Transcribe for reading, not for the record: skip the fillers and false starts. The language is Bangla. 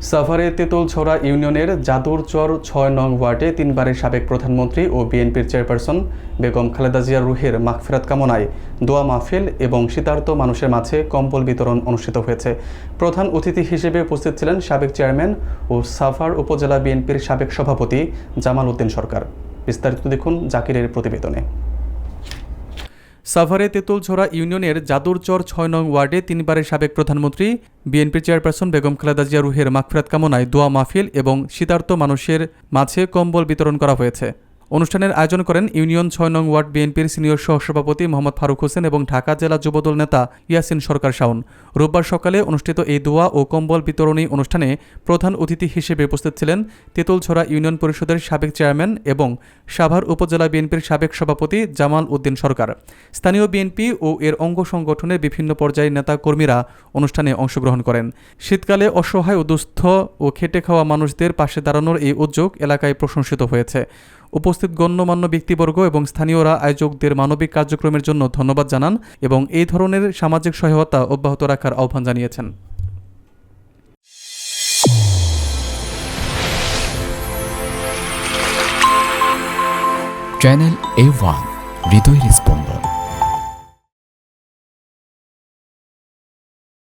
সাভারে তেঁতুলছড়া ইউনিয়নের যাদুরচর ৬ নং ওয়ার্ডে তিনবারের সাবেক প্রধানমন্ত্রী ও বিএনপির চেয়ারপারসন বেগম খালেদা জিয়ার রুহের মাগফিরাত কামনায় দোয়া মাহফিল এবং শীতার্ত মানুষের মাঝে কম্বল বিতরণ অনুষ্ঠিত হয়েছে। প্রধান অতিথি হিসেবে উপস্থিত ছিলেন সাবেক চেয়ারম্যান ও সাভার উপজেলা বিএনপির সাবেক সভাপতি জামাল উদ্দিন সরকার। বিস্তারিত দেখুন জাকিরের প্রতিবেদনে। সাভারে তেঁতুলছড়া ইউনিয়নের যাদুরচর ৬ নং ওয়ার্ডে তিনবারের সাবেক প্রধানমন্ত্রী বিএনপির চেয়ারপারসন বেগম খালেদা জিয়া রুহের মাগফিরাত কামনায় দোয়া মাহফিল এবং শীতার্ত মানুষের মাঝে কম্বল বিতরণ করা হয়েছে। অনুষ্ঠানের আয়োজন করেন ইউনিয়ন ৬ নং ওয়ার্ড বিএনপির সিনিয়র সহসভাপতি মোহাম্মদ ফারুক হোসেন এবং ঢাকা জেলা যুবদল নেতা ইয়াসিন সরকার শাওন। রোববার সকালে অনুষ্ঠিত এই দোয়া ও কম্বল বিতরণী অনুষ্ঠানে প্রধান অতিথি হিসেবে উপস্থিত ছিলেন তেঁতুলছড়া ইউনিয়ন পরিষদের সাবেক চেয়ারম্যান এবং সাভার উপজেলা বিএনপির সাবেক সভাপতি জামাল উদ্দিন সরকার। স্থানীয় বিএনপি ও এর অঙ্গ সংগঠনের বিভিন্ন পর্যায়ের নেতা কর্মীরা অনুষ্ঠানে অংশগ্রহণ করেন। শীতকালে অসহায় ও দুস্থ ও খেটে খাওয়া মানুষদের পাশে দাঁড়ানোর এই উদ্যোগ এলাকায় প্রশংসিত হয়েছে। উপস্থিত গণ্যমান্য ব্যক্তিবর্গ এবং স্থানীয়রা আয়োজকদের মানবিক কার্যক্রমের জন্য ধন্যবাদ জানান এবং এই ধরনের সামাজিক সহায়তা অব্যাহত রাখার আহ্বান জানিয়েছেন। চ্যানেল A1 হৃদয়ের স্পন্দন।